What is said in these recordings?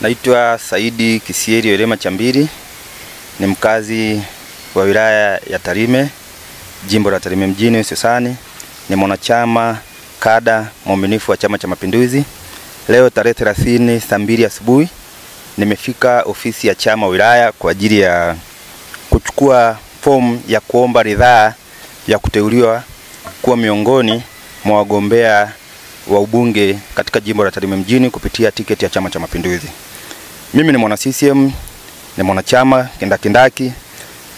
Naitwa Saidi Kisieri Werema Chambiri, ni mkazi wa wilaya ya Tarime, jimbo la Tarime mjini hususani. Ni mwanachama kada mwaminifu wa Chama cha Mapinduzi. Leo tarehe 30 saa 2 asubuhi nimefika ofisi ya chama wilaya kwa ajili ya kuchukua fomu ya kuomba ridhaa ya kuteuliwa kuwa miongoni mwa wagombea wa ubunge katika jimbo la Tarime mjini kupitia tiketi ya Chama cha Mapinduzi. Mimi ni mwana CCM, ni mwanachama kindakindaki,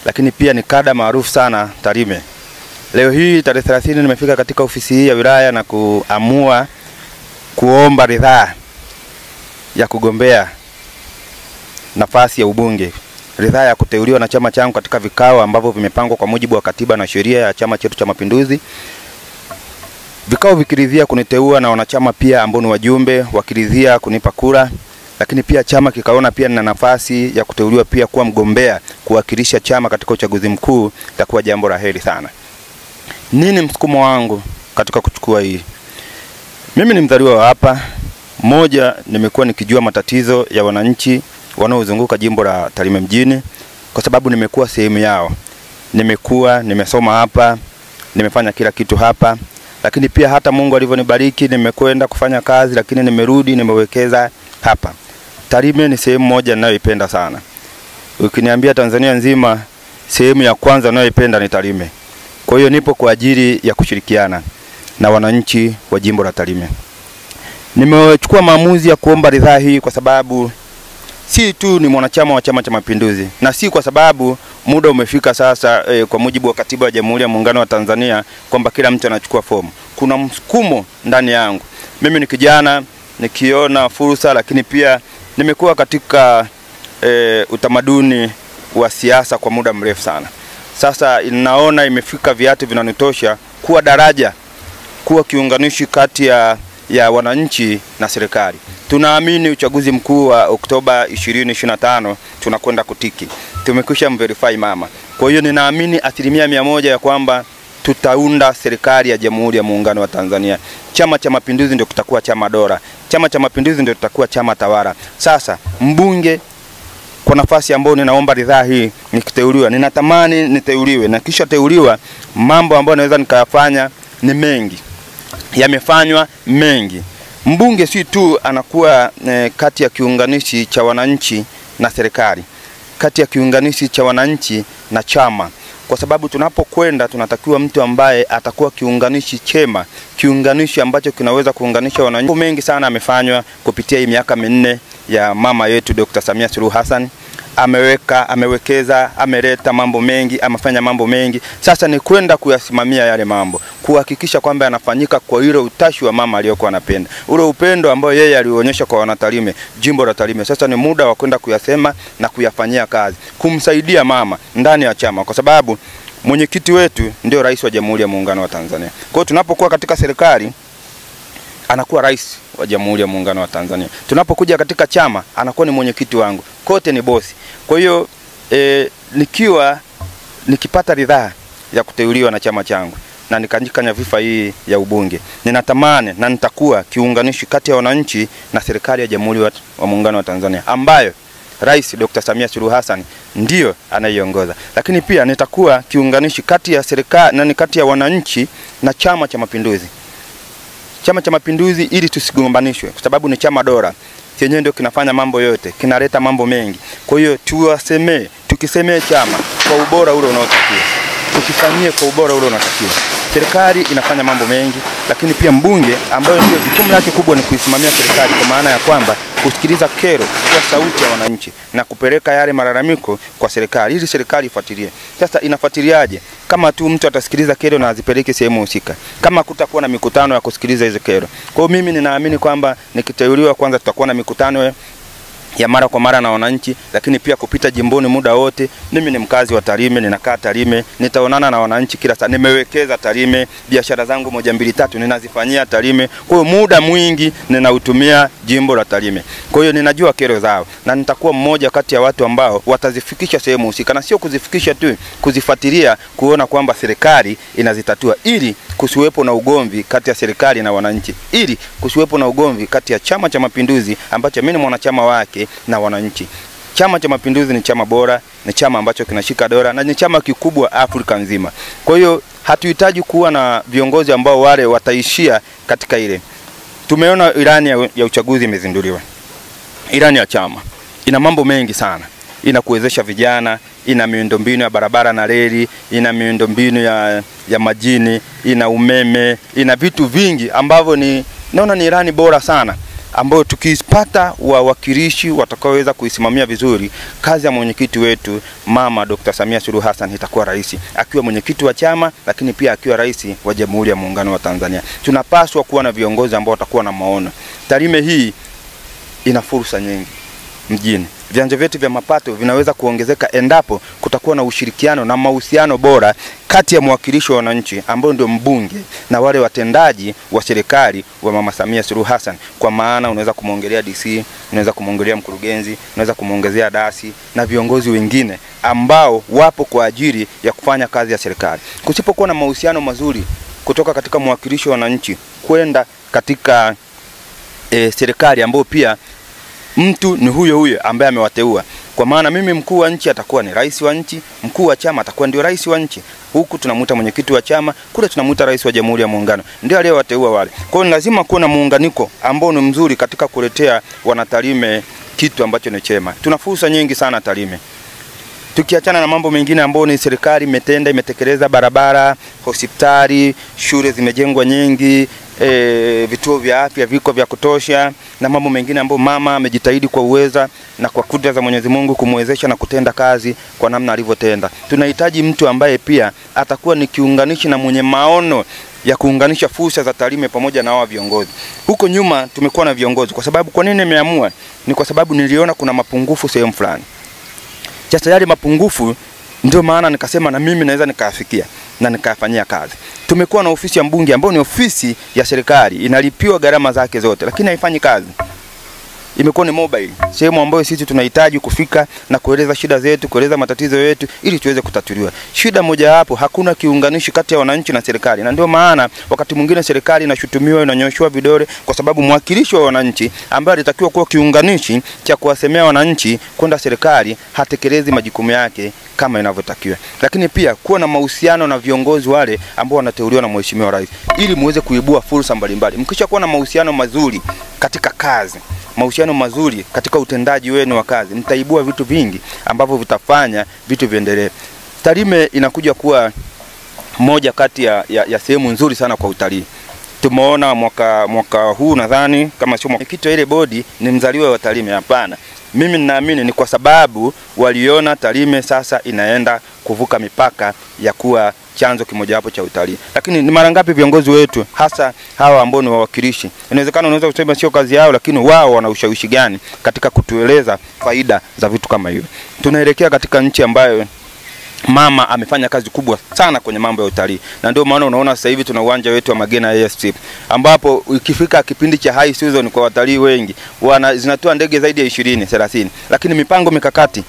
lakini pia ni kada maarufu sana Tarime. Leo hii tarehe 30 nimefika katika ofisi hii ya wilaya na kuamua kuomba ridhaa ya kugombea nafasi ya ubunge, ridhaa ya kuteuliwa na chama changu katika vikao ambavyo vimepangwa kwa mujibu wa katiba na sheria ya chama chetu cha Mapinduzi. Vikao vikiridhia kuniteua na wanachama pia ambao ni wajumbe wakiridhia kunipa kura, lakini pia chama kikaona pia nina nafasi ya kuteuliwa pia kuwa mgombea kuwakilisha chama katika uchaguzi mkuu, itakuwa jambo la heri sana. Nini msukumo wangu katika kuchukua hii? Mimi ni mzaliwa wa hapa. Moja, nimekuwa nikijua matatizo ya wananchi wanaozunguka jimbo la Tarime mjini kwa sababu nimekuwa sehemu yao. Nimesoma hapa, nimefanya kila kitu hapa. Lakini pia hata Mungu alivyonibariki nimekwenda kufanya kazi, lakini nimerudi nimewekeza hapa. Tarime ni sehemu moja ninayoipenda sana. Ukiniambia Tanzania nzima, sehemu ya kwanza ninayoipenda ni Tarime. Kwa hiyo nipo kwa ajili ya kushirikiana na wananchi wa jimbo la Tarime. Nimechukua maamuzi ya kuomba ridhaa hii kwa sababu si tu ni mwanachama wa Chama cha Mapinduzi, na si kwa sababu muda umefika sasa kwa mujibu wa katiba ya Jamhuri ya Muungano wa Tanzania kwamba kila mtu anachukua fomu. Kuna msukumo ndani yangu. Mimi ni kijana nikiona fursa, lakini pia nimekuwa katika utamaduni wa siasa kwa muda mrefu sana. Sasa inaona imefika viatu vinanitosha kuwa daraja, kuwa kiunganishi kati ya wananchi na serikali. Tunaamini uchaguzi mkuu wa Oktoba 2025 tunakwenda kutiki. Tumekwisha mverify mama. Kwa hiyo ninaamini 100% ya kwamba tutaunda serikali ya Jamhuri ya Muungano wa Tanzania. Chama cha Mapinduzi ndio kitakuwa chama dola. Chama cha Mapinduzi ndio kitakuwa chama tawala. Sasa mbunge kwa nafasi ambayo ninaomba ridhaa hii nikiteuliwa, ninatamani niteuliwe, na kisha teuliwa mambo ambayo naweza nikayafanya ni mengi. Yamefanywa mengi. Mbunge si tu anakuwa kati ya kiunganishi cha wananchi na serikali, kati ya kiunganishi cha wananchi na chama. Kwa sababu tunapokwenda tunatakiwa mtu ambaye atakuwa kiunganishi chema, kiunganishi ambacho kinaweza kuunganisha wananchi. Mengi sana amefanywa kupitia hii miaka 4 ya mama yetu Dr. Samia Suluhu Hassan. Amewekeza, ameleta mambo mengi, amefanya mambo mengi. Sasa ni kwenda kuyasimamia yale mambo, kuhakikisha kwamba yanafanyika kwa ile utashi wa mama aliyokuwa anapenda, ule upendo ambao yeye alionyesha kwa wanatarime, jimbo la Tarime. Sasa ni muda wa kwenda kuyasema na kuyafanyia kazi, kumsaidia mama ndani ya chama, kwa sababu mwenyekiti wetu ndio rais wa Jamhuri ya Muungano wa Tanzania. Kwa hiyo tunapokuwa katika serikali anakuwa rais wa Jamhuri ya Muungano wa Tanzania. Tunapokuja katika chama anakuwa ni mwenyekiti wangu. Kote ni bosi. Kwa hiyo nikipata ridhaa ya kuteuliwa na chama changu na nikanyika nyavifa hii ya ubunge, ninatamani na nitakuwa kiunganishi kati ya wananchi na serikali ya Jamhuri ya Muungano wa Tanzania ambayo Rais Dr. Samia Suluhu Hassan ndio anaiongoza. Lakini pia nitakuwa kiunganishi kati ya serikali na kati ya wananchi na Chama cha Mapinduzi. Chama cha Mapinduzi ili tusigombanishwe, kwa sababu ni chama dola. Chenyewe ndio kinafanya mambo yote, kinaleta mambo mengi. Kwa hiyo tukisemee chama kwa ubora ule unaotakiwa, tukifanyie kwa ubora ule unaotakiwa. Serikali inafanya mambo mengi, lakini pia mbunge ambaye ndio jukumu lake kubwa ni kuisimamia serikali, kwa maana ya kwamba kusikiliza kero kwa sauti ya wananchi na kupeleka yale malalamiko kwa serikali ili serikali ifuatilie. Sasa inafuatiliaje? Kama tu mtu atasikiliza kero na azipeleke sehemu husika, kama kutakuwa na mikutano ya kusikiliza hizo kero. Kwa hiyo mimi ninaamini kwamba nikiteuliwa, kwanza tutakuwa na mikutano ya mara kwa mara na wananchi, lakini pia kupita jimboni muda wote. Mimi ni mkazi wa Tarime, ninakaa Tarime, nitaonana na wananchi kila saa. Nimewekeza Tarime, biashara zangu 1 2 3 ninazifanyia Tarime. Kwa hiyo muda mwingi ninautumia jimbo la Tarime. Kwa hiyo ninajua kero zao na nitakuwa mmoja kati ya watu ambao watazifikisha sehemu husika, na sio kuzifikisha tu, kuzifuatilia kuona kwamba serikali inazitatua, ili kusiwepo na ugomvi kati ya serikali na wananchi, ili kusiwepo na ugomvi kati ya Chama cha Mapinduzi ambacho mimi ni mwanachama wake wake na wananchi. Chama cha Mapinduzi ni chama bora, ni chama ambacho kinashika dola na ni chama kikubwa Afrika nzima. Kwa hiyo hatuhitaji kuwa na viongozi ambao wale wataishia katika ile. Tumeona ilani ya uchaguzi imezinduliwa. Ilani ya chama ina mambo mengi sana. Ina kuwezesha vijana, ina miundombinu ya barabara na reli, ina miundombinu ya majini, ina umeme, ina vitu vingi ambavyo naona ni ilani bora sana, ambayo tukipata wawakilishi watakaoweza kuisimamia vizuri, kazi ya mwenyekiti wetu Mama Dr. Samia Suluhu Hassan itakuwa rahisi, akiwa mwenyekiti wa chama lakini pia akiwa rais wa Jamhuri ya Muungano wa Tanzania. Tunapaswa kuwa na viongozi ambao watakuwa na maono. Tarime hii ina fursa nyingi mjini. Vyanzo vyetu vya mapato vinaweza kuongezeka endapo kutakuwa na ushirikiano na mahusiano bora kati ya mwakilishi wa wananchi ambao ndio mbunge na wale watendaji wa serikali wa Mama Samia Suluhu Hassan. Kwa maana unaweza kumuongelea DC, unaweza kumuongelea mkurugenzi, unaweza kumuongezea dasi na viongozi wengine ambao wapo kwa ajili ya kufanya kazi ya serikali. Kusipokuwa na mahusiano mazuri kutoka katika mwakilishi wa wananchi kwenda katika serikali ambao pia mtu ni huyo ambaye amewateua. Kwa maana mimi mkuu wa nchi atakuwa ni rais wa nchi, mkuu wa chama atakuwa ndio rais wa nchi. Huku tunamuita mwenyekiti wa chama, kule tunamuita rais wa Jamhuri ya Muungano. Ndio aliyewateua wale. Kwa hiyo lazima kuwe na muunganiko ambao ni mzuri katika kuletea wanatarime kitu ambacho ni chema. Tuna fursa nyingi sana Tarime. Tukiachana na mambo mengine ambayo ni serikali imetekeleza barabara, hospitali, shule zimejengwa nyingi, vituo vya afya viko vya kutosha na mambo mengine ambayo mama amejitahidi kwa uweza na kwa kudra za Mwenyezi Mungu kumwezesha na kutenda kazi kwa namna alivyotenda. Tunahitaji mtu ambaye pia atakuwa ni kiunganishi na mwenye maono ya kuunganisha fursa za Tarime pamoja na hawa viongozi. Huko nyuma tumekuwa na viongozi, kwa sababu kwa nini nimeamua? Ni kwa sababu niliona kuna mapungufu sehemu fulani. Sasa yale mapungufu ndio maana nikasema na mimi naweza nikayafikia na nikayafanyia kazi. Tumekuwa na ofisi ya mbunge ambayo ni ofisi ya serikali, inalipiwa gharama zake zote lakini haifanyi kazi. Imekuwa ni mobile, sehemu ambayo sisi tunahitaji kufika na kueleza shida zetu, kueleza matatizo yetu ili tuweze kutatuliwa. Shida moja hapo, hakuna kiunganishi kati ya wananchi na serikali. Na ndio maana wakati mwingine serikali inashutumiwa, inanyoshwa vidole kwa sababu mwakilishi wa wananchi ambaye alitakiwa kuwa kiunganishi cha kuwasemea wananchi kwenda serikali hatekelezi majukumu yake kama inavyotakiwa. Lakini pia kuwa na mahusiano na viongozi wale ambao wanateuliwa na Mheshimiwa Rais ili muweze kuibua fursa mbalimbali. Mkisha kuwa na mahusiano mazuri katika kazi, mahusiano mazuri katika utendaji wenu wa kazi, mtaibua vitu vingi ambavyo vitafanya vitu viendelee. Tarime inakuja kuwa moja kati ya sehemu nzuri sana kwa utalii. Tumeona mwaka huu nadhani kama sio mwenyekiti wa ile bodi ni mzaliwa wa Tarime. Hapana. Mimi ninaamini ni kwa sababu waliona Tarime sasa inaenda kuvuka mipaka ya kuwa chanzo kimoja hapo cha utalii. Lakini ni mara ngapi viongozi wetu hasa hawa ambao ni wawakilishi, inawezekana unaweza kusema sio kazi yao, lakini wao wana ushawishi gani katika kutueleza faida za vitu kama hivyo? Tunaelekea katika nchi ambayo mama amefanya kazi kubwa sana kwenye mambo ya utalii. Na ndio maana unaona sasa hivi tuna uwanja wetu wa Magena Airstrip ambapo ikifika kipindi cha high season kwa watalii wengi zinatoa ndege zaidi ya 20-30. Lakini mipango mikakati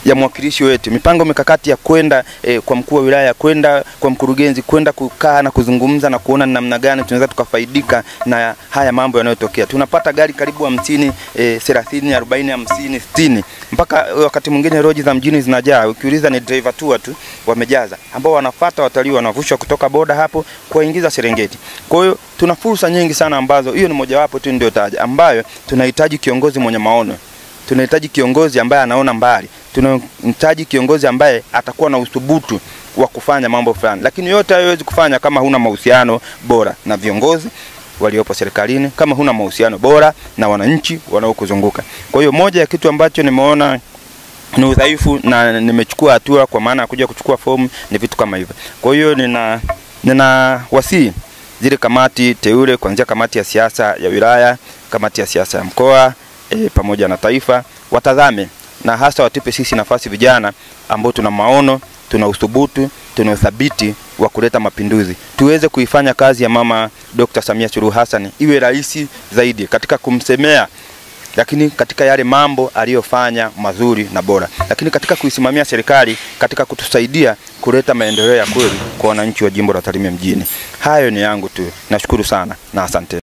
ya mwakilishi wetu, mipango mikakati ya kwenda kwa mkuu wa wilaya, kwenda kwa mkurugenzi, kwenda kukaa na kuzungumza na kuona namna gani tunaweza tukafaidika na haya mambo yanayotokea. Tunapata gari karibu 50, 30, 40, 50, 60. Mpaka wakati mwingine roji za mjini zinajaa. Ukiuliza ni driver tour tu wamejaza ambao wanafuata watalii, wanavusha kutoka boda hapo kuingiza Serengeti. Kwa hiyo tuna fursa nyingi sana ambazo hiyo ni mojawapo tu ndio taja ambayo tunahitaji kiongozi mwenye maono. Tunahitaji kiongozi ambaye anaona mbali. Tunahitaji kiongozi ambaye atakuwa na uthubutu wa kufanya mambo fulani. Lakini yote hayawezi kufanya kama huna mahusiano bora na viongozi waliopo serikalini, kama huna mahusiano bora na wananchi wanaokuzunguka. Kwa hiyo moja ya kitu ambacho nimeona ni udhaifu na nimechukua hatua kwa maana ya kuja kuchukua fomu ni vitu kama hivyo. Kwa hiyo nina wasii zile kamati teule, kuanzia kamati ya siasa ya wilaya, kamati ya siasa ya mkoa, pamoja na taifa, watazame na hasa watupe sisi nafasi vijana ambao tuna maono, tuna uthubutu, tuna uthabiti wa kuleta mapinduzi. Tuweze kuifanya kazi ya Mama Dr. Samia Suluhu Hassan iwe rahisi zaidi katika kumsemea, lakini katika yale mambo aliyofanya mazuri na bora. Lakini katika kuisimamia serikali, katika kutusaidia kuleta maendeleo ya kweli kwa wananchi wa jimbo la Tarime mjini. Hayo ni yangu tu. Nashukuru sana na asante.